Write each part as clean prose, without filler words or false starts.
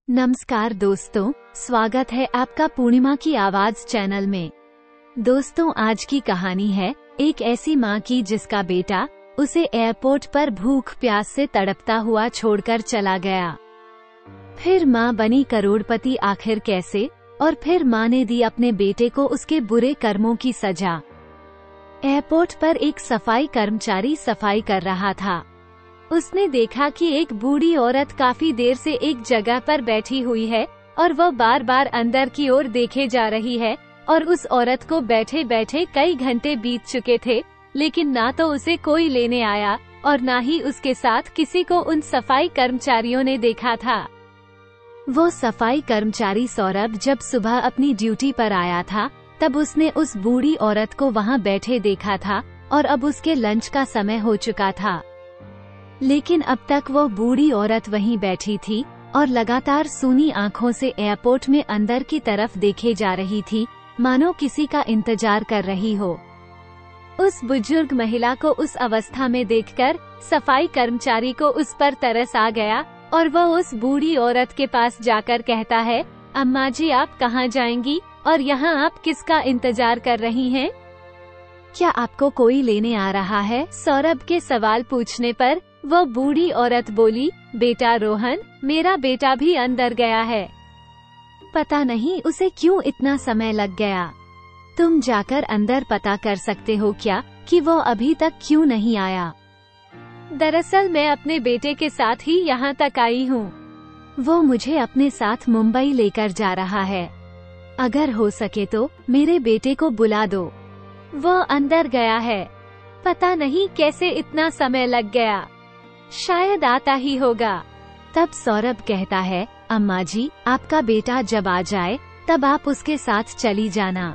नमस्कार दोस्तों, स्वागत है आपका पूर्णिमा की आवाज चैनल में। दोस्तों, आज की कहानी है एक ऐसी माँ की जिसका बेटा उसे एयरपोर्ट पर भूख प्यास से तड़पता हुआ छोड़कर चला गया। फिर माँ बनी करोड़पति आखिर कैसे, और फिर माँ ने दी अपने बेटे को उसके बुरे कर्मों की सजा। एयरपोर्ट पर एक सफाई कर्मचारी सफाई कर रहा था। उसने देखा कि एक बूढ़ी औरत काफी देर से एक जगह पर बैठी हुई है और वह बार बार अंदर की ओर देखे जा रही है, और उस औरत को बैठे बैठे कई घंटे बीत चुके थे, लेकिन ना तो उसे कोई लेने आया और ना ही उसके साथ किसी को उन सफाई कर्मचारियों ने देखा था। वो सफाई कर्मचारी सौरभ जब सुबह अपनी ड्यूटी पर आया था, तब उसने उस बूढ़ी औरत को वहाँ बैठे देखा था और अब उसके लंच का समय हो चुका था। लेकिन अब तक वो बूढ़ी औरत वहीं बैठी थी और लगातार सूनी आंखों से एयरपोर्ट में अंदर की तरफ देखे जा रही थी, मानो किसी का इंतजार कर रही हो। उस बुजुर्ग महिला को उस अवस्था में देखकर सफाई कर्मचारी को उस पर तरस आ गया और वह उस बूढ़ी औरत के पास जाकर कहता है, अम्मा जी, आप कहाँ जाएंगी और यहाँ आप किसका इंतजार कर रही हैं? क्या आपको कोई लेने आ रहा है? सौरभ के सवाल पूछने पर वह बूढ़ी औरत बोली, बेटा रोहन, मेरा बेटा भी अंदर गया है। पता नहीं उसे क्यों इतना समय लग गया। तुम जाकर अंदर पता कर सकते हो क्या कि वो अभी तक क्यों नहीं आया? दरअसल मैं अपने बेटे के साथ ही यहाँ तक आई हूँ। वो मुझे अपने साथ मुंबई लेकर जा रहा है। अगर हो सके तो मेरे बेटे को बुला दो। वो अंदर गया है। पता नहीं कैसे इतना समय लग गया। शायद आता ही होगा। तब सौरभ कहता है, अम्मा जी, आपका बेटा जब आ जाए तब आप उसके साथ चली जाना।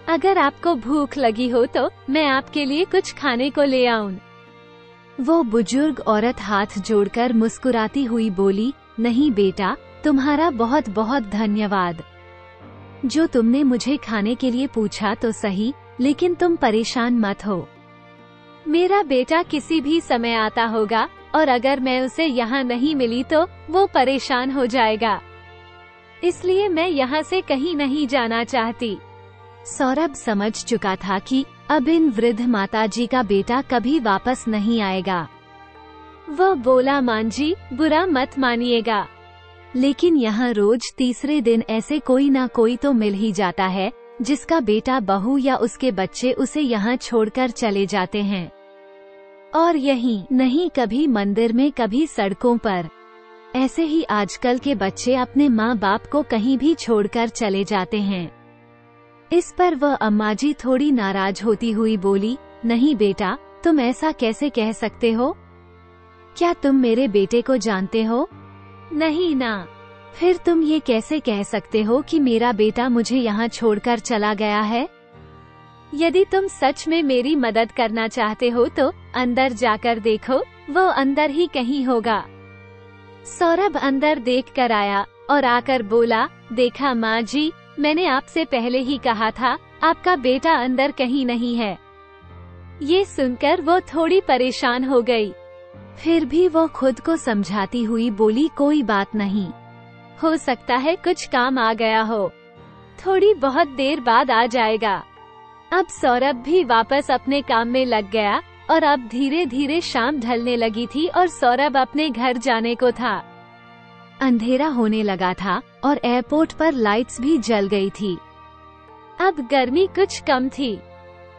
अगर आपको भूख लगी हो तो मैं आपके लिए कुछ खाने को ले आऊं। वो बुजुर्ग औरत हाथ जोड़कर मुस्कुराती हुई बोली, नहीं बेटा, तुम्हारा बहुत बहुत धन्यवाद। जो तुमने मुझे खाने के लिए पूछा तो सही, लेकिन तुम परेशान मत हो। मेरा बेटा किसी भी समय आता होगा और अगर मैं उसे यहाँ नहीं मिली तो वो परेशान हो जाएगा। इसलिए मैं यहाँ से कहीं नहीं जाना चाहती। सौरभ समझ चुका था कि अब इन वृद्ध माताजी का बेटा कभी वापस नहीं आएगा। वो बोला, मां जी, बुरा मत मानिएगा, लेकिन यहाँ रोज तीसरे दिन ऐसे कोई ना कोई तो मिल ही जाता है जिसका बेटा बहू या उसके बच्चे उसे यहाँ छोड़कर चले जाते हैं। और यही नहीं, कभी मंदिर में, कभी सड़कों पर। ऐसे ही आजकल के बच्चे अपने माँ बाप को कहीं भी छोड़कर चले जाते हैं। इस पर वह अम्मा जी थोड़ी नाराज होती हुई बोली, नहीं बेटा, तुम ऐसा कैसे कह सकते हो? क्या तुम मेरे बेटे को जानते हो? नहीं ना। फिर तुम ये कैसे कह सकते हो कि मेरा बेटा मुझे यहाँ छोड़कर चला गया है? यदि तुम सच में मेरी मदद करना चाहते हो तो अंदर जाकर देखो, वो अंदर ही कहीं होगा। सौरभ अंदर देख कर आया और आकर बोला, देखा माँ जी, मैंने आपसे पहले ही कहा था, आपका बेटा अंदर कहीं नहीं है। ये सुनकर वो थोड़ी परेशान हो गई। फिर भी वो खुद को समझाती हुई बोली, कोई बात नहीं, हो सकता है कुछ काम आ गया हो, थोड़ी बहुत देर बाद आ जाएगा। अब सौरभ भी वापस अपने काम में लग गया और अब धीरे धीरे शाम ढलने लगी थी और सौरभ अपने घर जाने को था। अंधेरा होने लगा था और एयरपोर्ट पर लाइट्स भी जल गई थी। अब गर्मी कुछ कम थी।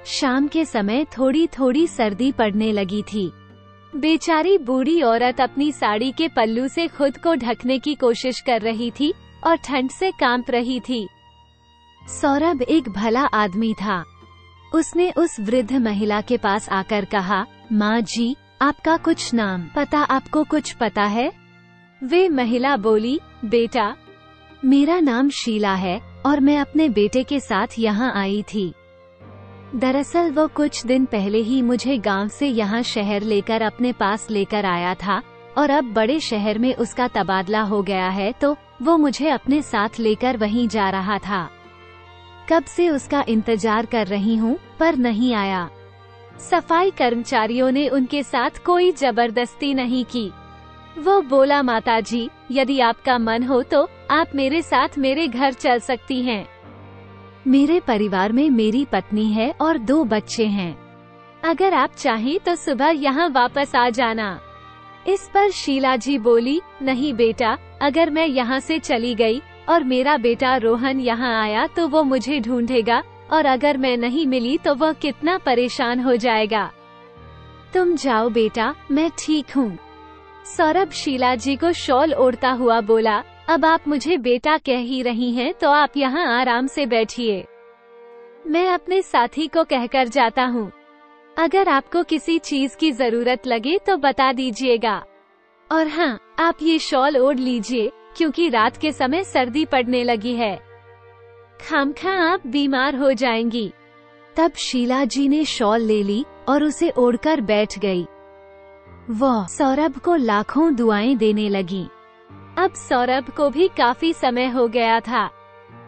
शाम के समय थोड़ी थोड़ी सर्दी पड़ने लगी थी। बेचारी बूढ़ी औरत अपनी साड़ी के पल्लू से खुद को ढकने की कोशिश कर रही थी और ठंड से कांप रही थी। सौरभ एक भला आदमी था। उसने उस वृद्ध महिला के पास आकर कहा, माँ जी, आपका कुछ नाम पता आपको कुछ पता है? वे महिला बोली, बेटा, मेरा नाम शीला है और मैं अपने बेटे के साथ यहाँ आई थी। दरअसल वो कुछ दिन पहले ही मुझे गांव से यहाँ शहर लेकर अपने पास लेकर आया था और अब बड़े शहर में उसका तबादला हो गया है, तो वो मुझे अपने साथ लेकर वहीं जा रहा था। कब से उसका इंतजार कर रही हूँ पर नहीं आया। सफाई कर्मचारियों ने उनके साथ कोई जबरदस्ती नहीं की। वो बोला, माताजी, यदि आपका मन हो तो आप मेरे साथ मेरे घर चल सकती हैं। मेरे परिवार में मेरी पत्नी है और 2 बच्चे हैं। अगर आप चाहें तो सुबह यहाँ वापस आ जाना। इस पर शीला जी बोली, नहीं बेटा, अगर मैं यहाँ से चली गई और मेरा बेटा रोहन यहाँ आया तो वो मुझे ढूंढेगा, और अगर मैं नहीं मिली तो वह कितना परेशान हो जाएगा। तुम जाओ बेटा, मैं ठीक हूँ। सौरभ शीला जी को शॉल ओढ़ता हुआ बोला, अब आप मुझे बेटा कह ही रही हैं तो आप यहाँ आराम से बैठिए। मैं अपने साथी को कहकर जाता हूँ। अगर आपको किसी चीज की जरूरत लगे तो बता दीजिएगा। और हाँ, आप ये शॉल ओढ़ लीजिए क्योंकि रात के समय सर्दी पड़ने लगी है। खामखा आप बीमार हो जाएंगी। तब शीला जी ने शॉल ले ली और उसे ओढ़कर बैठ गई। वह सौरभ को लाखों दुआएं देने लगी। अब सौरभ को भी काफी समय हो गया था,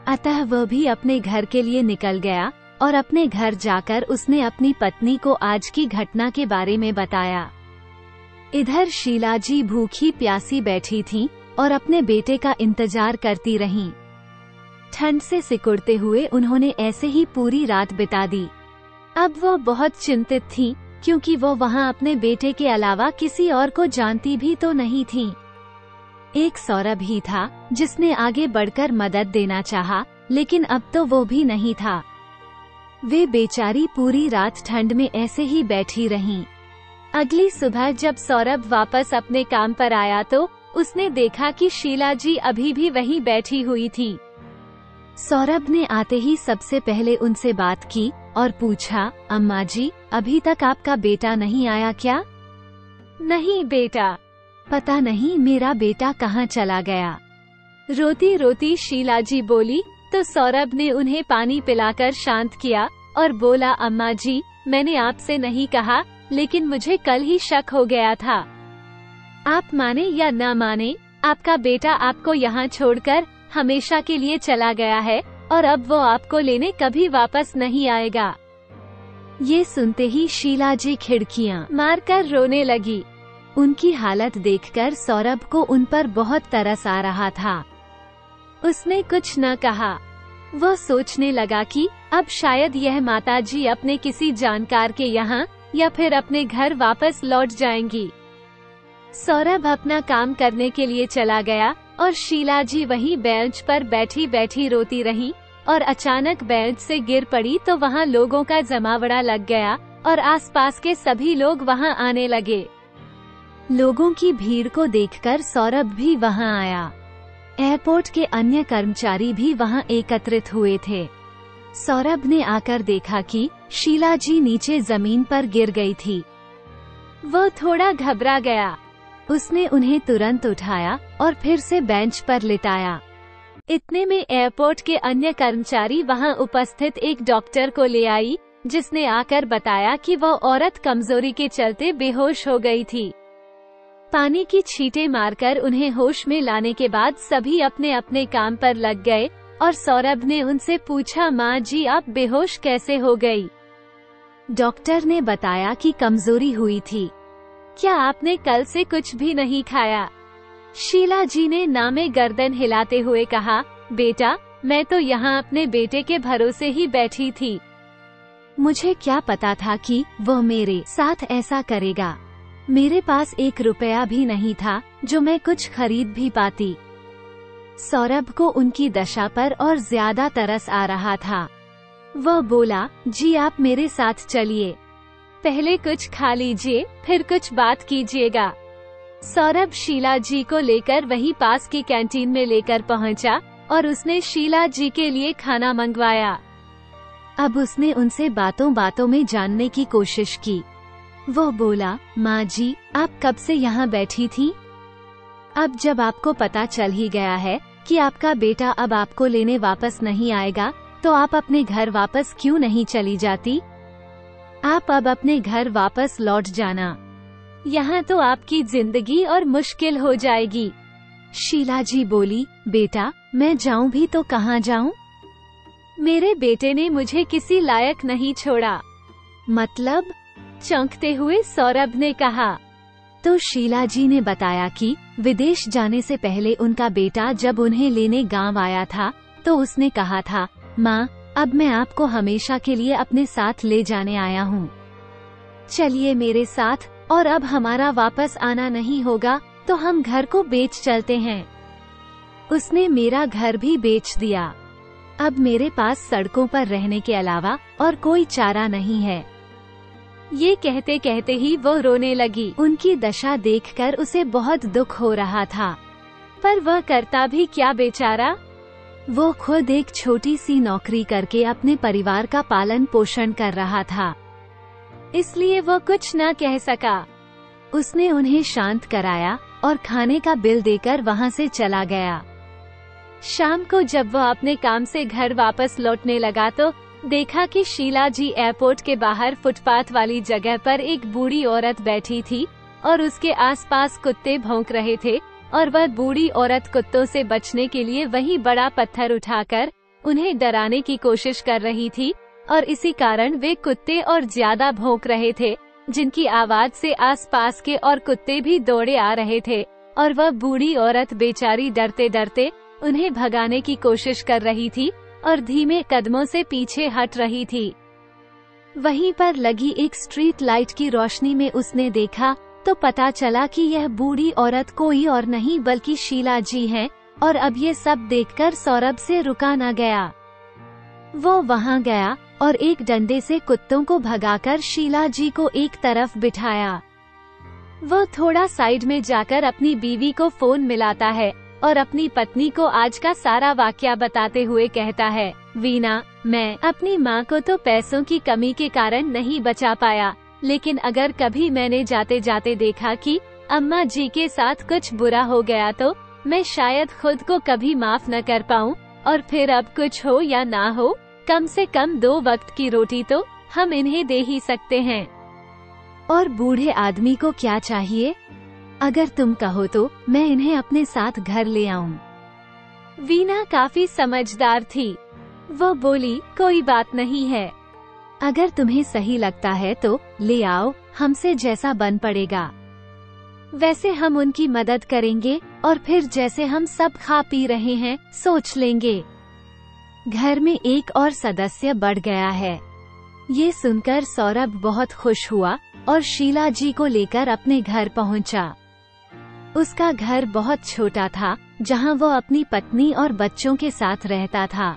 अतः वह भी अपने घर के लिए निकल गया और अपने घर जाकर उसने अपनी पत्नी को आज की घटना के बारे में बताया। इधर शीला जी भूखी प्यासी बैठी थीं और अपने बेटे का इंतजार करती रहीं। ठंड से सिकुड़ते हुए उन्होंने ऐसे ही पूरी रात बिता दी। अब वो बहुत चिंतित थीं, क्योंकि वो वहाँ अपने बेटे के अलावा किसी और को जानती भी तो नहीं थीं। एक सौरभ ही था जिसने आगे बढ़कर मदद देना चाहा, लेकिन अब तो वो भी नहीं था। वे बेचारी पूरी रात ठंड में ऐसे ही बैठी रहीं। अगली सुबह जब सौरभ वापस अपने काम पर आया तो उसने देखा कि शीला जी अभी भी वहीं बैठी हुई थी। सौरभ ने आते ही सबसे पहले उनसे बात की और पूछा, अम्मा जी, अभी तक आपका बेटा नहीं आया क्या? नहीं बेटा, पता नहीं मेरा बेटा कहाँ चला गया। रोती रोती शीला जी बोली तो सौरभ ने उन्हें पानी पिलाकर शांत किया और बोला, अम्मा जी, मैंने आपसे नहीं कहा, लेकिन मुझे कल ही शक हो गया था। आप माने या न माने, आपका बेटा आपको यहाँ छोड़कर हमेशा के लिए चला गया है और अब वो आपको लेने कभी वापस नहीं आएगा। ये सुनते ही शीला जी खिड़कियाँ मारकर रोने लगी। उनकी हालत देखकर सौरभ को उन पर बहुत तरस आ रहा था। उसने कुछ न कहा। वह सोचने लगा कि अब शायद यह माताजी अपने किसी जानकार के यहाँ या फिर अपने घर वापस लौट जाएंगी। सौरभ अपना काम करने के लिए चला गया और शीला जी वहीं बेंच पर बैठी बैठी रोती रहीं और अचानक बेंच से गिर पड़ी तो वहाँ लोगों का जमावड़ा लग गया और आसपास के सभी लोग वहाँ आने लगे। लोगों की भीड़ को देखकर सौरभ भी वहाँ आया। एयरपोर्ट के अन्य कर्मचारी भी वहाँ एकत्रित हुए थे। सौरभ ने आकर देखा कि शीला जी नीचे जमीन पर गिर गई थी। वो थोड़ा घबरा गया। उसने उन्हें तुरंत उठाया और फिर से बेंच पर लिटाया। इतने में एयरपोर्ट के अन्य कर्मचारी वहां उपस्थित एक डॉक्टर को ले आई, जिसने आकर बताया कि वह औरत कमजोरी के चलते बेहोश हो गई थी। पानी की छींटें मारकर उन्हें होश में लाने के बाद सभी अपने अपने काम पर लग गए और सौरभ ने उनसे पूछा, माँ जी, आप बेहोश कैसे हो गई? डॉक्टर ने बताया कि कमजोरी हुई थी। क्या आपने कल से कुछ भी नहीं खाया? शीला जी ने नामे गर्दन हिलाते हुए कहा, बेटा, मैं तो यहाँ अपने बेटे के भरोसे ही बैठी थी। मुझे क्या पता था कि वह मेरे साथ ऐसा करेगा। मेरे पास 1 रुपया भी नहीं था जो मैं कुछ खरीद भी पाती। सौरभ को उनकी दशा पर और ज्यादा तरस आ रहा था। वह बोला, जी आप मेरे साथ चलिए। पहले कुछ खा लीजिए, फिर कुछ बात कीजिएगा। सौरभ शीला जी को लेकर वहीं पास की कैंटीन में लेकर पहुंचा और उसने शीला जी के लिए खाना मंगवाया। अब उसने उनसे बातों बातों में जानने की कोशिश की। वह बोला, माँ जी, आप कब से यहाँ बैठी थी? अब जब आपको पता चल ही गया है कि आपका बेटा अब आपको लेने वापस नहीं आएगा, तो आप अपने घर वापस क्यों नहीं चली जाती? आप अब अपने घर वापस लौट जाना। यहाँ तो आपकी जिंदगी और मुश्किल हो जाएगी। शीला जी बोली, बेटा, मैं जाऊँ भी तो कहाँ जाऊँ? मेरे बेटे ने मुझे किसी लायक नहीं छोड़ा। मतलब? चौंकते हुए सौरभ ने कहा। तो शीला जी ने बताया कि विदेश जाने से पहले उनका बेटा जब उन्हें लेने गांव आया था तो उसने कहा था, माँ, अब मैं आपको हमेशा के लिए अपने साथ ले जाने आया हूँ। चलिए मेरे साथ, और अब हमारा वापस आना नहीं होगा तो हम घर को बेच चलते हैं। उसने मेरा घर भी बेच दिया। अब मेरे पास सड़कों पर रहने के अलावा और कोई चारा नहीं है। ये कहते कहते ही वो रोने लगी। उनकी दशा देखकर उसे बहुत दुख हो रहा था, पर वह करता भी क्या बेचारा। वो खुद एक छोटी सी नौकरी करके अपने परिवार का पालन पोषण कर रहा था, इसलिए वो कुछ न कह सका। उसने उन्हें शांत कराया और खाने का बिल देकर वहाँ से चला गया। शाम को जब वह अपने काम से घर वापस लौटने लगा तो देखा कि शीला जी एयरपोर्ट के बाहर फुटपाथ वाली जगह पर एक बूढ़ी औरत बैठी थी और उसके आसपास कुत्ते भौंक रहे थे, और वह बूढ़ी औरत कुत्तों से बचने के लिए वही बड़ा पत्थर उठाकर उन्हें डराने की कोशिश कर रही थी, और इसी कारण वे कुत्ते और ज्यादा भौंक रहे थे, जिनकी आवाज से आसपास के और कुत्ते भी दौड़े आ रहे थे, और वह बूढ़ी औरत बेचारी डरते डरते उन्हें भगाने की कोशिश कर रही थी और धीमे कदमों से पीछे हट रही थी। वहीं पर लगी एक स्ट्रीट लाइट की रोशनी में उसने देखा तो पता चला कि यह बूढ़ी औरत कोई और नहीं बल्कि शीला जी हैं, और अब ये सब देखकर सौरभ से रुका न गया। वो वहां गया और एक डंडे से कुत्तों को भगाकर शीला जी को एक तरफ बिठाया। वो थोड़ा साइड में जाकर अपनी बीवी को फोन मिलाता है और अपनी पत्नी को आज का सारा वाकया बताते हुए कहता है, वीना, मैं अपनी माँ को तो पैसों की कमी के कारण नहीं बचा पाया, लेकिन अगर कभी मैंने जाते जाते देखा कि अम्मा जी के साथ कुछ बुरा हो गया तो मैं शायद खुद को कभी माफ न कर पाऊँ, और फिर अब कुछ हो या ना हो, कम से कम 2 वक्त की रोटी तो हम इन्हें दे ही सकते हैं। और बूढ़े आदमी को क्या चाहिए? अगर तुम कहो तो मैं इन्हें अपने साथ घर ले आऊं। वीना काफी समझदार थी। वो बोली, कोई बात नहीं है, अगर तुम्हें सही लगता है तो ले आओ, हमसे जैसा बन पड़ेगा। वैसे हम उनकी मदद करेंगे और फिर जैसे हम सब खा पी रहे हैं सोच लेंगे। घर में एक और सदस्य बढ़ गया है। ये सुनकर सौरभ बहुत खुश हुआ और शीला जी को लेकर अपने घर पहुंचा। उसका घर बहुत छोटा था, जहां वो अपनी पत्नी और बच्चों के साथ रहता था।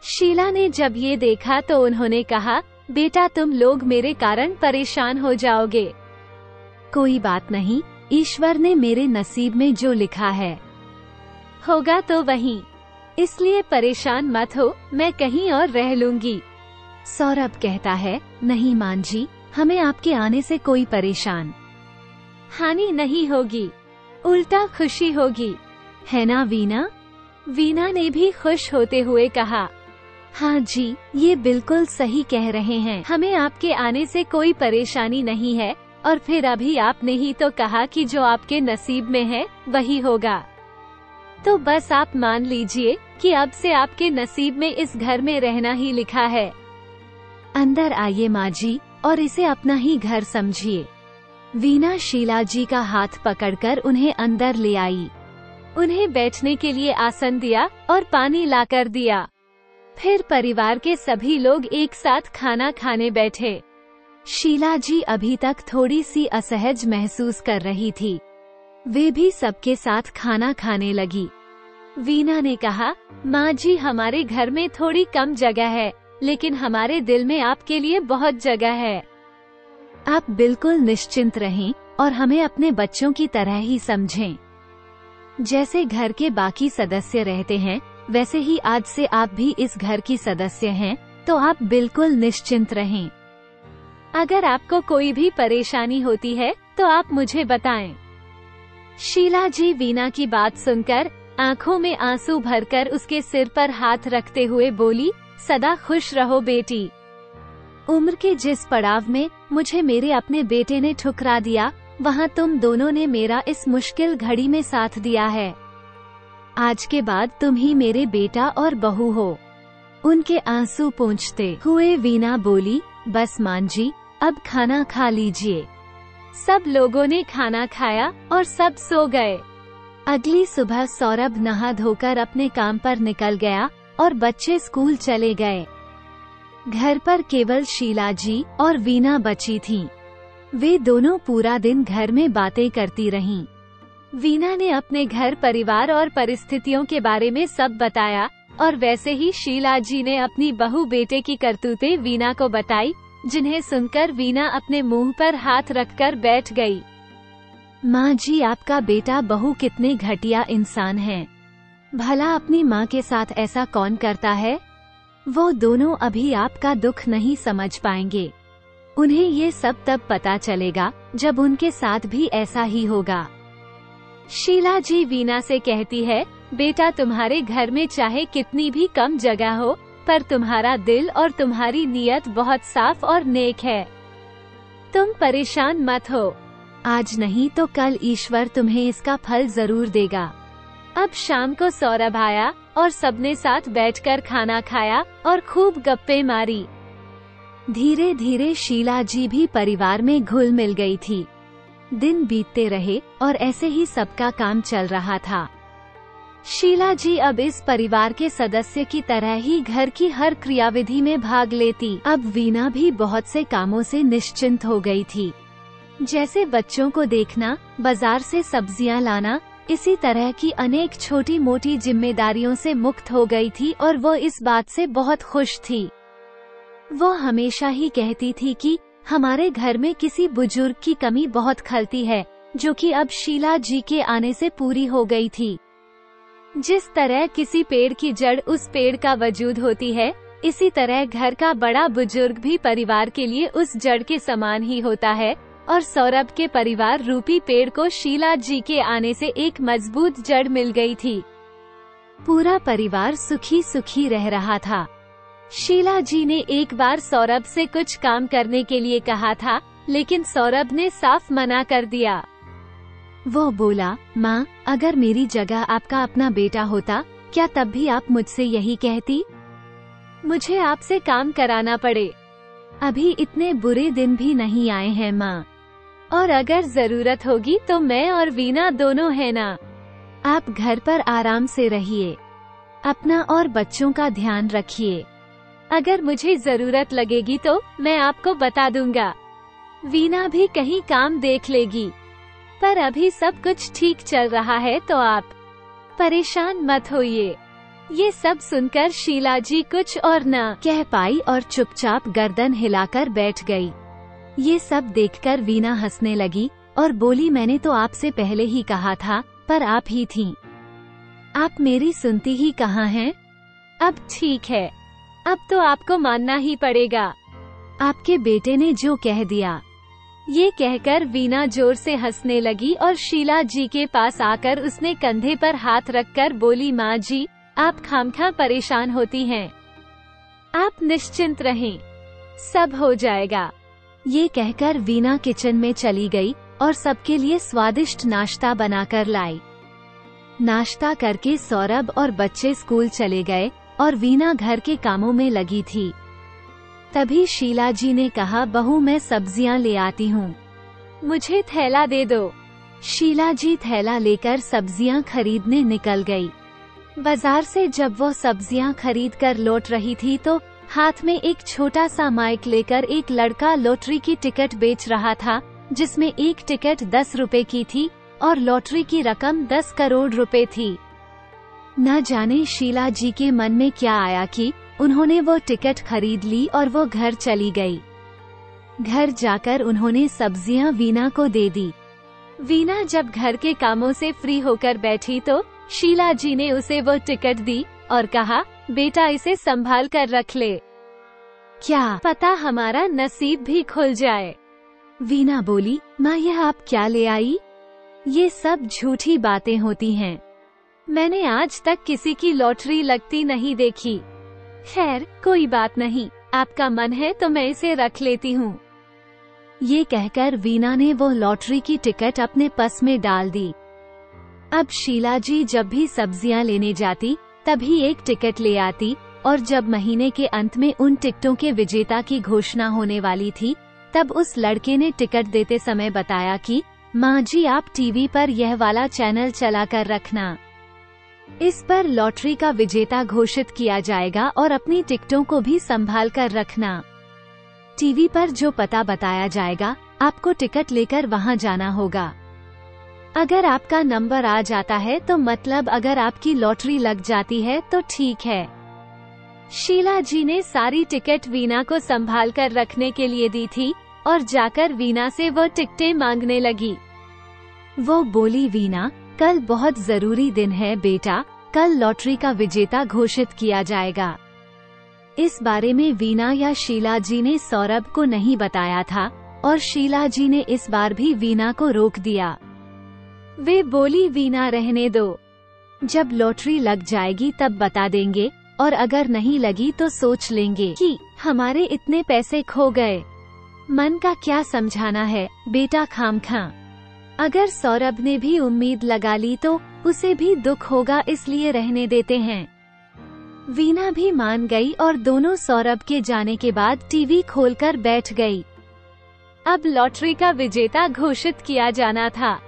शीला ने जब ये देखा तो उन्होंने कहा, बेटा, तुम लोग मेरे कारण परेशान हो जाओगे। कोई बात नहीं, ईश्वर ने मेरे नसीब में जो लिखा है होगा तो वही, इसलिए परेशान मत हो, मैं कहीं और रह लूंगी। सौरभ कहता है, नहीं मान जी, हमें आपके आने से कोई परेशान हानि नहीं होगी, उल्टा खुशी होगी, है ना वीना? वीना ने भी खुश होते हुए कहा, हाँ जी, ये बिल्कुल सही कह रहे हैं, हमें आपके आने से कोई परेशानी नहीं है, और फिर अभी आपने ही तो कहा कि जो आपके नसीब में है वही होगा। तो बस आप मान लीजिए कि अब से आपके नसीब में इस घर में रहना ही लिखा है। अंदर आइए माँ जी, और इसे अपना ही घर समझिए। वीना शीला जी का हाथ पकड़कर उन्हें अंदर ले आई। उन्हें बैठने के लिए आसन दिया और पानी लाकर दिया। फिर परिवार के सभी लोग एक साथ खाना खाने बैठे। शीला जी अभी तक थोड़ी सी असहज महसूस कर रही थी। वे भी सबके साथ खाना खाने लगी। वीना ने कहा, माँ जी, हमारे घर में थोड़ी कम जगह है, लेकिन हमारे दिल में आपके लिए बहुत जगह है। आप बिल्कुल निश्चिंत रहें और हमें अपने बच्चों की तरह ही समझें। जैसे घर के बाकी सदस्य रहते हैं, वैसे ही आज से आप भी इस घर की सदस्य हैं, तो आप बिल्कुल निश्चिंत रहें। अगर आपको कोई भी परेशानी होती है तो आप मुझे बताएं। शीला जी वीना की बात सुनकर आंखों में आंसू भरकर उसके सिर पर हाथ रखते हुए बोली, सदा खुश रहो बेटी। उम्र के जिस पड़ाव में मुझे मेरे अपने बेटे ने ठुकरा दिया, वहाँ तुम दोनों ने मेरा इस मुश्किल घड़ी में साथ दिया है। आज के बाद तुम ही मेरे बेटा और बहू हो। उनके आंसू पोंछते हुए वीना बोली, बस मान जी, अब खाना खा लीजिए। सब लोगों ने खाना खाया और सब सो गए। अगली सुबह सौरभ नहा धोकर अपने काम पर निकल गया और बच्चे स्कूल चले गए। घर पर केवल शीला जी और वीना बची थीं। वे दोनों पूरा दिन घर में बातें करती रहीं। वीना ने अपने घर परिवार और परिस्थितियों के बारे में सब बताया और वैसे ही शीला जी ने अपनी बहू बेटे की करतूतें वीना को बताई, जिन्हें सुनकर वीना अपने मुंह पर हाथ रखकर बैठ गई। माँ जी, आपका बेटा बहू कितने घटिया इंसान हैं। भला अपनी माँ के साथ ऐसा कौन करता है? वो दोनों अभी आपका दुख नहीं समझ पाएंगे। उन्हें ये सब तब पता चलेगा जब उनके साथ भी ऐसा ही होगा। शीला जी वीना से कहती है, बेटा तुम्हारे घर में चाहे कितनी भी कम जगह हो, पर तुम्हारा दिल और तुम्हारी नीयत बहुत साफ और नेक है। तुम परेशान मत हो। आज नहीं तो कल ईश्वर तुम्हें इसका फल जरूर देगा। अब शाम को सौरभ आया और सबने साथ बैठकर खाना खाया और खूब गप्पे मारी। धीरे धीरे शीला जी भी परिवार में घुल मिल गई थी। दिन बीतते रहे और ऐसे ही सबका काम चल रहा था। शीला जी अब इस परिवार के सदस्य की तरह ही घर की हर क्रियाविधि में भाग लेती। अब वीना भी बहुत से कामों से निश्चिंत हो गई थी, जैसे बच्चों को देखना, बाजार से सब्जियां लाना। इसी तरह की अनेक छोटी मोटी जिम्मेदारियों से मुक्त हो गई थी और वो इस बात से बहुत खुश थी। वो हमेशा ही कहती थी कि हमारे घर में किसी बुजुर्ग की कमी बहुत खलती है, जो कि अब शीला जी के आने से पूरी हो गई थी। जिस तरह किसी पेड़ की जड़ उस पेड़ का वजूद होती है, इसी तरह घर का बड़ा बुजुर्ग भी परिवार के लिए उस जड़ के समान ही होता है। और सौरभ के परिवार रूपी पेड़ को शीला जी के आने से एक मजबूत जड़ मिल गई थी। पूरा परिवार सुखी सुखी रह रहा था। शीला जी ने एक बार सौरभ से कुछ काम करने के लिए कहा था, लेकिन सौरभ ने साफ मना कर दिया। वो बोला, माँ, अगर मेरी जगह आपका अपना बेटा होता, क्या तब भी आप मुझसे यही कहती? मुझे आपसे काम कराना पड़े। अभी इतने बुरे दिन भी नहीं आए हैं माँ, और अगर जरूरत होगी तो मैं और वीना दोनों है ना। आप घर पर आराम से रहिए, अपना और बच्चों का ध्यान रखिए। अगर मुझे जरूरत लगेगी तो मैं आपको बता दूंगा। वीना भी कहीं काम देख लेगी, पर अभी सब कुछ ठीक चल रहा है, तो आप परेशान मत होइए। ये सब सुनकर शीला जी कुछ और न कह पाई और चुपचाप गर्दन हिलाकर बैठ गई। ये सब देखकर वीना हंसने लगी और बोली, मैंने तो आपसे पहले ही कहा था, पर आप ही थीं। आप मेरी सुनती ही कहाँ हैं? अब ठीक है, अब तो आपको मानना ही पड़ेगा। आपके बेटे ने जो कह दिया। ये कहकर वीना जोर से हंसने लगी और शीला जी के पास आकर उसने कंधे पर हाथ रखकर बोली, माँ जी, आप खामखा परेशान होती हैं। आप निश्चिंत रहें, सब हो जाएगा। ये कहकर वीना किचन में चली गई और सबके लिए स्वादिष्ट नाश्ता बनाकर लाई। नाश्ता करके सौरभ और बच्चे स्कूल चले गए और वीना घर के कामों में लगी थी। तभी शीला जी ने कहा, बहू, मैं सब्जियां ले आती हूँ, मुझे थैला दे दो। शीला जी थैला लेकर सब्जियां खरीदने निकल गई। बाजार से जब वो सब्जियां खरीद कर लौट रही थी तो हाथ में एक छोटा सा माइक लेकर एक लड़का लॉटरी की टिकट बेच रहा था, जिसमें एक टिकट 10 रुपए की थी और लॉटरी की रकम 10 करोड़ रुपए थी। न जाने शीला जी के मन में क्या आया कि उन्होंने वो टिकट खरीद ली और वो घर चली गई। घर जाकर उन्होंने सब्जियां वीना को दे दी। वीना जब घर के कामों से फ्री होकर बैठी तो शीला जी ने उसे वो टिकट दी और कहा, बेटा, इसे संभाल कर रख ले, क्या पता हमारा नसीब भी खुल जाए। वीना बोली, माँ, यह आप क्या ले आई? ये सब झूठी बातें होती हैं। मैंने आज तक किसी की लॉटरी लगती नहीं देखी। खैर, कोई बात नहीं, आपका मन है तो मैं इसे रख लेती हूँ। ये कहकर वीना ने वो लॉटरी की टिकट अपने पर्स में डाल दी। अब शीला जी जब भी सब्जियां लेने जाती तभी एक टिकट ले आती और जब महीने के अंत में उन टिकटों के विजेता की घोषणा होने वाली थी तब उस लड़के ने टिकट देते समय बताया कि माँ जी, आप टीवी पर यह वाला चैनल चला कर रखना। इस पर लॉटरी का विजेता घोषित किया जाएगा और अपनी टिकटों को भी संभाल कर रखना। टीवी पर जो पता बताया जाएगा, आपको टिकट लेकर वहां जाना होगा। अगर आपका नंबर आ जाता है तो मतलब अगर आपकी लॉटरी लग जाती है तो ठीक है। शीला जी ने सारी टिकट वीना को संभाल कर रखने के लिए दी थी और जाकर वीना से वो टिकटें मांगने लगी। वो बोली, वीना, कल बहुत जरूरी दिन है बेटा, कल लॉटरी का विजेता घोषित किया जाएगा। इस बारे में वीना या शीला जी ने सौरभ को नहीं बताया था और शीला जी ने इस बार भी वीना को रोक दिया। वे बोली, वीना, रहने दो, जब लॉटरी लग जाएगी तब बता देंगे, और अगर नहीं लगी तो सोच लेंगे कि हमारे इतने पैसे खो गए। मन का क्या समझाना है बेटा खामखा। अगर सौरभ ने भी उम्मीद लगा ली तो उसे भी दुख होगा, इसलिए रहने देते हैं। वीना भी मान गई और दोनों सौरभ के जाने के बाद टीवी खोलकर बैठ गई। अब लॉटरी का विजेता घोषित किया जाना था।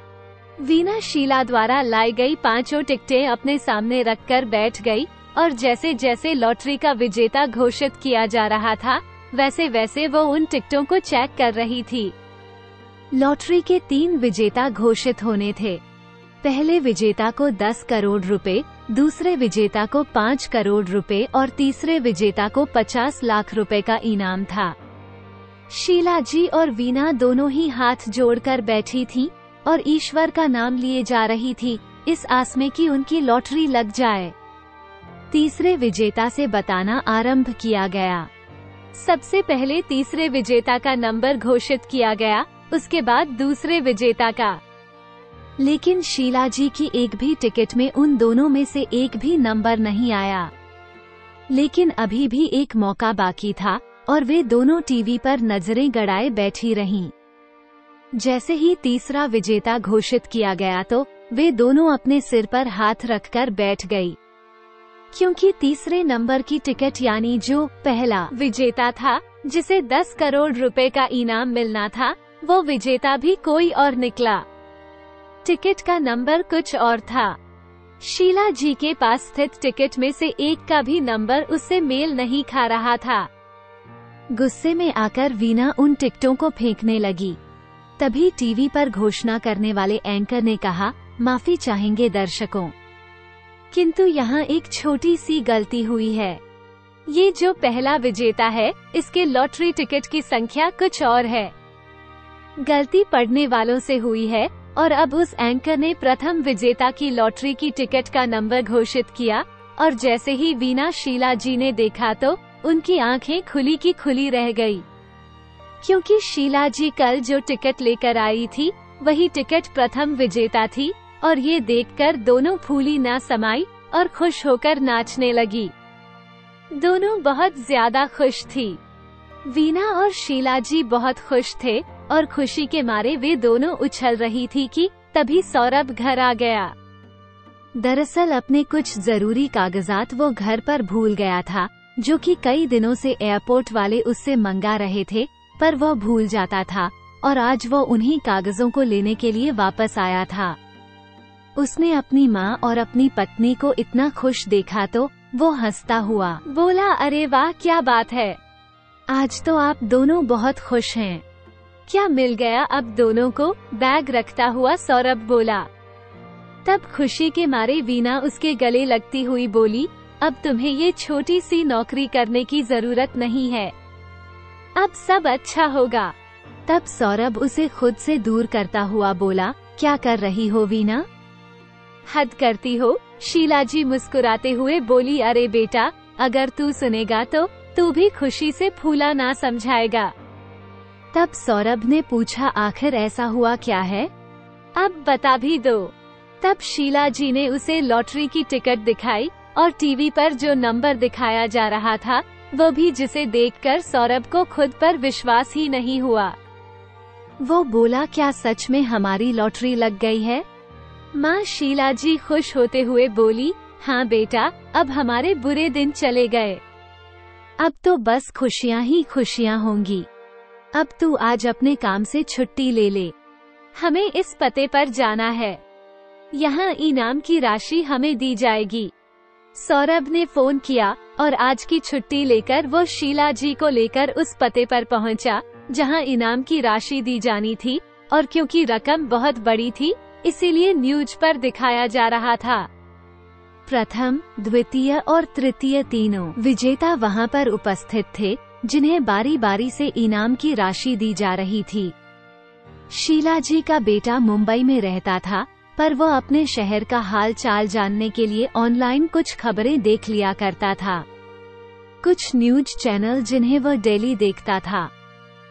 वीना शीला द्वारा लाई गई 5 टिकटें अपने सामने रखकर बैठ गई और जैसे जैसे लॉटरी का विजेता घोषित किया जा रहा था, वैसे वैसे वो उन टिकटों को चेक कर रही थी। लॉटरी के 3 विजेता घोषित होने थे। पहले विजेता को 10 करोड़ रुपए, दूसरे विजेता को 5 करोड़ रुपए और तीसरे विजेता को 50 लाख रुपए का इनाम था। शीला जी और वीना दोनों ही हाथ जोड़कर बैठी थीं और ईश्वर का नाम लिए जा रही थी, इस आस में कि उनकी लॉटरी लग जाए। तीसरे विजेता से बताना आरंभ किया गया। सबसे पहले तीसरे विजेता का नंबर घोषित किया गया, उसके बाद दूसरे विजेता का। लेकिन शीला जी की एक भी टिकट में उन दोनों में से एक भी नंबर नहीं आया। लेकिन अभी भी एक मौका बाकी था और वे दोनों टीवी पर नजरें गड़ाए बैठी रहीं। जैसे ही तीसरा विजेता घोषित किया गया तो वे दोनों अपने सिर पर हाथ रखकर बैठ गई, क्योंकि तीसरे नंबर की टिकट यानी जो पहला विजेता था, जिसे 10 करोड़ रुपए का इनाम मिलना था, वो विजेता भी कोई और निकला। टिकट का नंबर कुछ और था। शीला जी के पास स्थित टिकट में से एक का भी नंबर उससे मेल नहीं खा रहा था। गुस्से में आकर वीना उन टिकटों को फेंकने लगी। तभी टीवी पर घोषणा करने वाले एंकर ने कहा, माफी चाहेंगे दर्शकों, किंतु यहाँ एक छोटी सी गलती हुई है। ये जो पहला विजेता है, इसके लॉटरी टिकट की संख्या कुछ और है। गलती पढ़ने वालों से हुई है और अब उस एंकर ने प्रथम विजेता की लॉटरी की टिकट का नंबर घोषित किया और जैसे ही वीना शीला जी ने देखा तो उनकी आंखें खुली की खुली रह गई, क्योंकि शीला जी कल जो टिकट लेकर आई थी वही टिकट प्रथम विजेता थी और ये देखकर दोनों फूली ना समाई और खुश होकर नाचने लगी। दोनों बहुत ज्यादा खुश थी। वीना और शीला जी बहुत खुश थे और खुशी के मारे वे दोनों उछल रही थी कि तभी सौरभ घर आ गया। दरअसल अपने कुछ जरूरी कागजात वो घर पर भूल गया था, जो कि कई दिनों से एयरपोर्ट वाले उससे मंगा रहे थे, पर वो भूल जाता था और आज वो उन्हीं कागजों को लेने के लिए वापस आया था। उसने अपनी माँ और अपनी पत्नी को इतना खुश देखा तो वो हंसता हुआ बोला, अरे वाह, क्या बात है, आज तो आप दोनों बहुत खुश हैं। क्या मिल गया अब दोनों को? बैग रखता हुआ सौरभ बोला। तब खुशी के मारे वीना उसके गले लगती हुई बोली, अब तुम्हें ये छोटी सी नौकरी करने की जरूरत नहीं है, अब सब अच्छा होगा। तब सौरभ उसे खुद से दूर करता हुआ बोला, क्या कर रही हो वीना? हद करती हो, शीला जी मुस्कुराते हुए बोली, अरे बेटा, अगर तू सुनेगा तो तू भी खुशी से फूला ना समझाएगा। तब सौरभ ने पूछा, आखिर ऐसा हुआ क्या है? अब बता भी दो। तब शीला जी ने उसे लॉटरी की टिकट दिखाई और टीवी पर जो नंबर दिखाया जा रहा था वो भी, जिसे देखकर सौरभ को खुद पर विश्वास ही नहीं हुआ। वो बोला, क्या सच में हमारी लॉटरी लग गई है? माँ शीला जी खुश होते हुए बोली, हाँ बेटा, अब हमारे बुरे दिन चले गए, अब तो बस खुशियाँ ही खुशियाँ होंगी। अब तू आज अपने काम से छुट्टी ले ले, हमें इस पते पर जाना है, यहाँ इनाम की राशि हमें दी जाएगी। सौरभ ने फोन किया और आज की छुट्टी लेकर वो शीला जी को लेकर उस पते पर पहुंचा जहां इनाम की राशि दी जानी थी, और क्योंकि रकम बहुत बड़ी थी इसीलिए न्यूज पर दिखाया जा रहा था। प्रथम, द्वितीय और तृतीय तीनों विजेता वहां पर उपस्थित थे जिन्हें बारी बारी से इनाम की राशि दी जा रही थी। शीला जी का बेटा मुंबई में रहता था, पर वो अपने शहर का हाल चाल जानने के लिए ऑनलाइन कुछ खबरें देख लिया करता था। कुछ न्यूज चैनल जिन्हें वह डेली देखता था।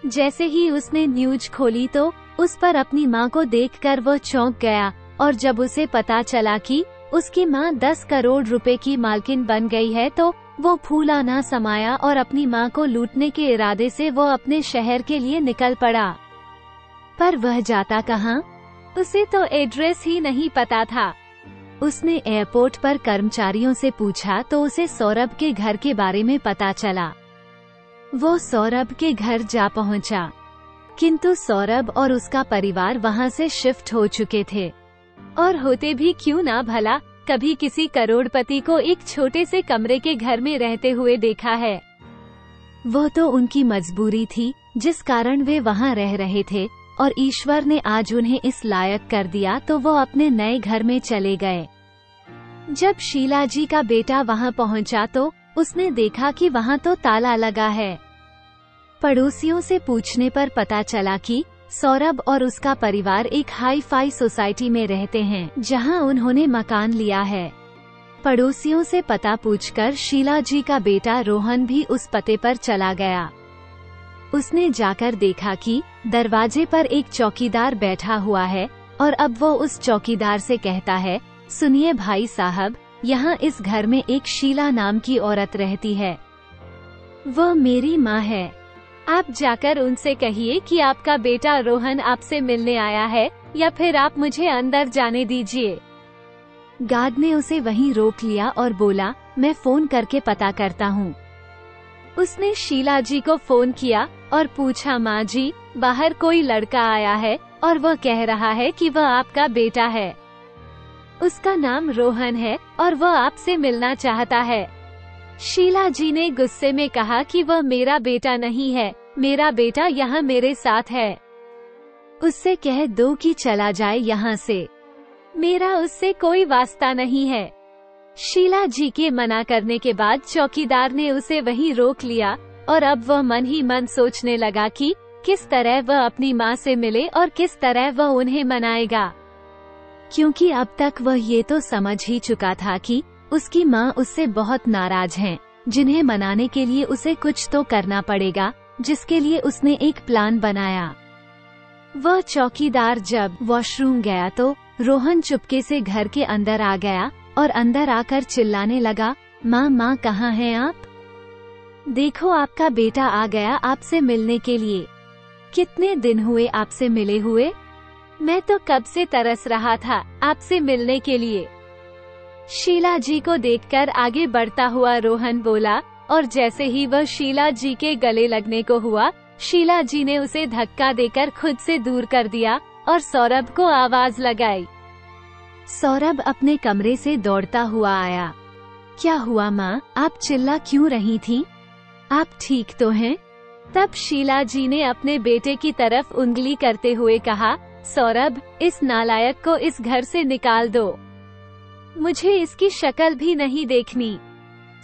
जैसे ही उसने न्यूज खोली तो उस पर अपनी माँ को देखकर वह चौंक गया, और जब उसे पता चला कि उसकी माँ 10 करोड़ रुपए की मालकिन बन गई है तो वो फूला ना समाया और अपनी माँ को लूटने के इरादे से वो अपने शहर के लिए निकल पड़ा। पर वह जाता कहाँ? उसे तो एड्रेस ही नहीं पता था। उसने एयरपोर्ट पर कर्मचारियों से पूछा तो उसे सौरभ के घर के बारे में पता चला। वो सौरभ के घर जा पहुंचा, किंतु सौरभ और उसका परिवार वहां से शिफ्ट हो चुके थे। और होते भी क्यों ना भला, कभी किसी करोड़पति को एक छोटे से कमरे के घर में रहते हुए देखा है? वो तो उनकी मजबूरी थी जिस कारण वे वहां रह रहे थे, और ईश्वर ने आज उन्हें इस लायक कर दिया तो वो अपने नए घर में चले गए। जब शीला जी का बेटा वहां पहुंचा तो उसने देखा कि वहां तो ताला लगा है। पड़ोसियों से पूछने पर पता चला कि सौरभ और उसका परिवार एक हाई फाई सोसाइटी में रहते हैं जहां उन्होंने मकान लिया है। पड़ोसियों से पता पूछकर शीला जी का बेटा रोहन भी उस पते पर चला गया। उसने जाकर देखा कि दरवाजे पर एक चौकीदार बैठा हुआ है, और अब वो उस चौकीदार से कहता है, सुनिए भाई साहब, यहाँ इस घर में एक शीला नाम की औरत रहती है, वो मेरी माँ है। आप जाकर उनसे कहिए कि आपका बेटा रोहन आपसे मिलने आया है, या फिर आप मुझे अंदर जाने दीजिए। गार्ड ने उसे वहीं रोक लिया और बोला, मैं फोन करके पता करता हूँ। उसने शीला जी को फोन किया और पूछा, माँ जी, बाहर कोई लड़का आया है और वह कह रहा है कि वह आपका बेटा है। उसका नाम रोहन है और वह आपसे मिलना चाहता है। शीला जी ने गुस्से में कहा कि वह मेरा बेटा नहीं है, मेरा बेटा यहाँ मेरे साथ है। उससे कह दो कि चला जाए यहाँ से, मेरा उससे कोई वास्ता नहीं है। शीला जी के मना करने के बाद चौकीदार ने उसे वहीं रोक लिया, और अब वह मन ही मन सोचने लगा कि किस तरह वह अपनी माँ से मिले और किस तरह वह उन्हें मनाएगा, क्योंकि अब तक वह ये तो समझ ही चुका था कि उसकी माँ उससे बहुत नाराज हैं, जिन्हें मनाने के लिए उसे कुछ तो करना पड़ेगा, जिसके लिए उसने एक प्लान बनाया। वह चौकीदार जब वॉशरूम गया तो रोहन चुपके से घर के अंदर आ गया और अंदर आकर चिल्लाने लगा, माँ माँ कहाँ हैं आप? देखो आपका बेटा आ गया आपसे मिलने के लिए। कितने दिन हुए आपसे मिले हुए? मैं तो कब से तरस रहा था आपसे मिलने के लिए। शीला जी को देखकर आगे बढ़ता हुआ रोहन बोला, और जैसे ही वह शीला जी के गले लगने को हुआ, शीला जी ने उसे धक्का देकर खुद से दूर कर दिया और सौरभ को आवाज लगाई। सौरभ अपने कमरे से दौड़ता हुआ आया। क्या हुआ माँ, आप चिल्ला क्यों रही थी? आप ठीक तो हैं? तब शीला जी ने अपने बेटे की तरफ उंगली करते हुए कहा, सौरभ, इस नालायक को इस घर से निकाल दो, मुझे इसकी शक्ल भी नहीं देखनी।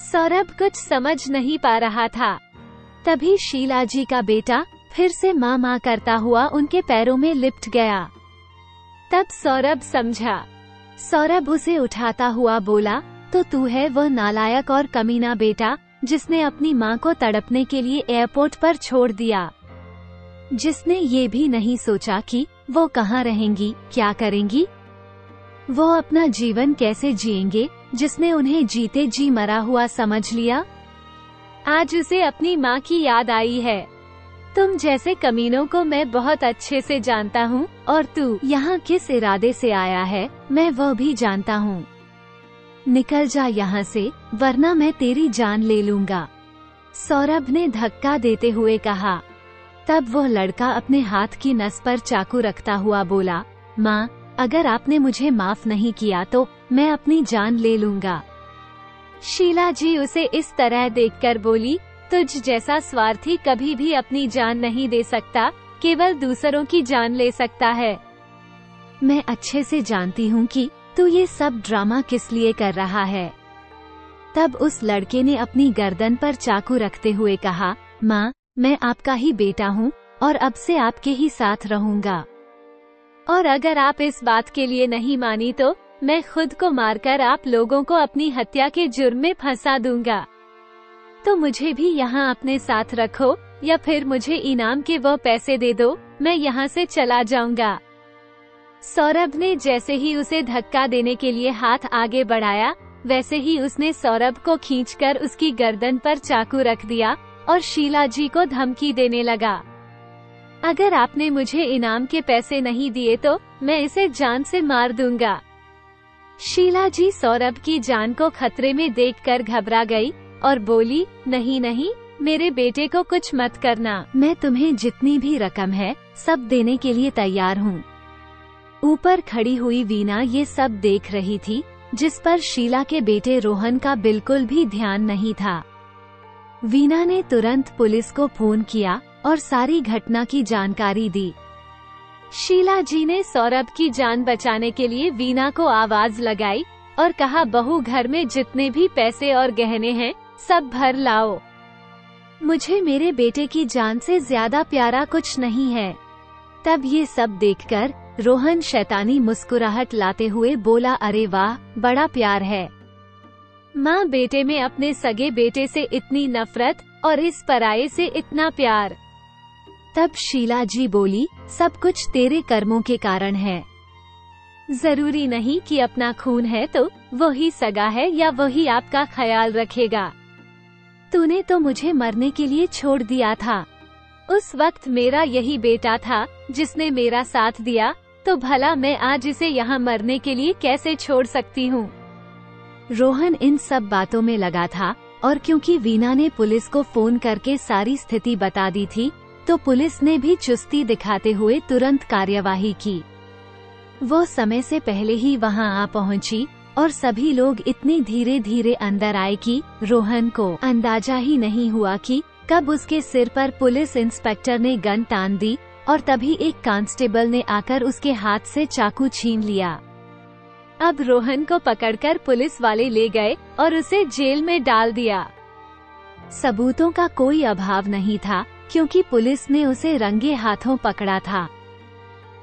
सौरभ कुछ समझ नहीं पा रहा था। तभी शीला जी का बेटा फिर से माँ माँ करता हुआ उनके पैरों में लिपट गया। तब सौरभ समझा। सौरभ उसे उठाता हुआ बोला, तो तू है वह नालायक और कमीना बेटा जिसने अपनी माँ को तड़पने के लिए एयरपोर्ट पर छोड़ दिया, जिसने ये भी नहीं सोचा कि वो कहाँ रहेंगी, क्या करेंगी, वो अपना जीवन कैसे जिएंगे, जिसने उन्हें जीते जी मरा हुआ समझ लिया। आज उसे अपनी माँ की याद आई है। तुम जैसे कमीनों को मैं बहुत अच्छे से जानता हूँ, और तू यहाँ किस इरादे से आया है मैं वह भी जानता हूँ। निकल जा यहाँ से, वरना मैं तेरी जान ले लूँगा, सौरभ ने धक्का देते हुए कहा। तब वह लड़का अपने हाथ की नस पर चाकू रखता हुआ बोला, माँ, अगर आपने मुझे माफ नहीं किया तो मैं अपनी जान ले लूंगा। शीला जी उसे इस तरह देखकर बोली, तुझ जैसा स्वार्थी कभी भी अपनी जान नहीं दे सकता, केवल दूसरों की जान ले सकता है। मैं अच्छे से जानती हूँ कि तू ये सब ड्रामा किस लिए कर रहा है। तब उस लड़के ने अपनी गर्दन पर चाकू रखते हुए कहा, माँ, मैं आपका ही बेटा हूँ और अब से आपके ही साथ रहूंगा। और अगर आप इस बात के लिए नहीं मानी तो मैं खुद को मारकर आप लोगों को अपनी हत्या के जुर्म में फंसा दूंगा। तो मुझे भी यहाँ अपने साथ रखो या फिर मुझे इनाम के वो पैसे दे दो, मैं यहाँ से चला जाऊंगा। सौरभ ने जैसे ही उसे धक्का देने के लिए हाथ आगे बढ़ाया, वैसे ही उसने सौरभ को खींचकर उसकी गर्दन पर चाकू रख दिया और शीला जी को धमकी देने लगा, अगर आपने मुझे इनाम के पैसे नहीं दिए तो मैं इसे जान से मार दूंगा। शीला जी सौरभ की जान को खतरे में देखकर घबरा गई और बोली, नहीं नहीं, मेरे बेटे को कुछ मत करना, मैं तुम्हें जितनी भी रकम है सब देने के लिए तैयार हूँ। ऊपर खड़ी हुई वीना ये सब देख रही थी, जिस पर शीला के बेटे रोहन का बिल्कुल भी ध्यान नहीं था। वीना ने तुरंत पुलिस को फोन किया और सारी घटना की जानकारी दी। शीला जी ने सौरभ की जान बचाने के लिए वीना को आवाज लगाई और कहा, बहू, घर में जितने भी पैसे और गहने हैं सब भर लाओ, मुझे मेरे बेटे की जान से ज्यादा प्यारा कुछ नहीं है। तब ये सब देखकर रोहन शैतानी मुस्कुराहट लाते हुए बोला, अरे वाह, बड़ा प्यार है। माँ बेटे में अपने सगे बेटे से इतनी नफरत और इस पराये से इतना प्यार। तब शीला जी बोली, सब कुछ तेरे कर्मों के कारण है। जरूरी नहीं कि अपना खून है तो वही सगा है या वही आपका ख्याल रखेगा। तूने तो मुझे मरने के लिए छोड़ दिया था। उस वक्त मेरा यही बेटा था जिसने मेरा साथ दिया, तो भला मैं आज इसे यहाँ मरने के लिए कैसे छोड़ सकती हूँ। रोहन इन सब बातों में लगा था और क्योंकि वीना ने पुलिस को फोन करके सारी स्थिति बता दी थी, तो पुलिस ने भी चुस्ती दिखाते हुए तुरंत कार्यवाही की। वो समय से पहले ही वहां आ पहुंची और सभी लोग इतनी धीरे धीरे अंदर आए कि रोहन को अंदाजा ही नहीं हुआ कि कब उसके सिर पर पुलिस इंस्पेक्टर ने गन तान दी और तभी एक कांस्टेबल ने आकर उसके हाथ से चाकू छीन लिया। अब रोहन को पकड़कर पुलिस वाले ले गए और उसे जेल में डाल दिया। सबूतों का कोई अभाव नहीं था क्योंकि पुलिस ने उसे रंगे हाथों पकड़ा था,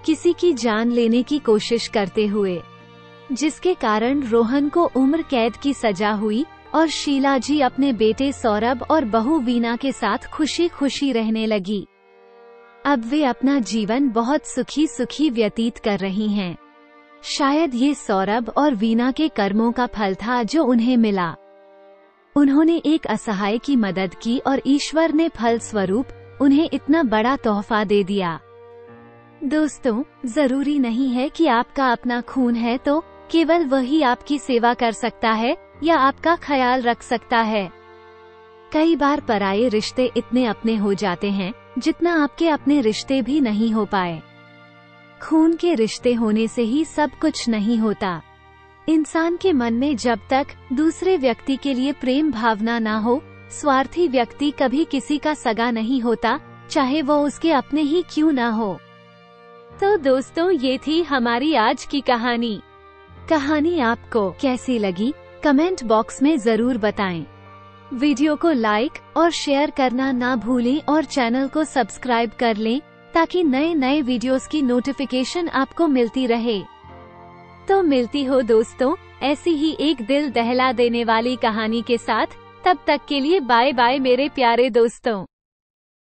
किसी की जान लेने की कोशिश करते हुए, जिसके कारण रोहन को उम्र कैद की सजा हुई और शीला जी अपने बेटे सौरभ और बहू वीना के साथ खुशी खुशी रहने लगी। अब वे अपना जीवन बहुत सुखी सुखी व्यतीत कर रही हैं। शायद ये सौरभ और वीना के कर्मों का फल था जो उन्हें मिला। उन्होंने एक असहाय की मदद की और ईश्वर ने फल स्वरूप उन्हें इतना बड़ा तोहफा दे दिया। दोस्तों, जरूरी नहीं है कि आपका अपना खून है तो केवल वही आपकी सेवा कर सकता है या आपका ख्याल रख सकता है। कई बार पराये रिश्ते इतने अपने हो जाते हैं जितना आपके अपने रिश्ते भी नहीं हो पाए। खून के रिश्ते होने से ही सब कुछ नहीं होता। इंसान के मन में जब तक दूसरे व्यक्ति के लिए प्रेम भावना ना हो, स्वार्थी व्यक्ति कभी किसी का सगा नहीं होता, चाहे वो उसके अपने ही क्यों ना हो। तो दोस्तों, ये थी हमारी आज की कहानी। कहानी आपको कैसी लगी कमेंट बॉक्स में जरूर बताएं। वीडियो को लाइक और शेयर करना ना भूलें और चैनल को सब्सक्राइब कर लें ताकि नए नए वीडियोस की नोटिफिकेशन आपको मिलती रहे। तो मिलती हो दोस्तों ऐसी ही एक दिल दहला देने वाली कहानी के साथ। तब तक के लिए बाय बाय मेरे प्यारे दोस्तों।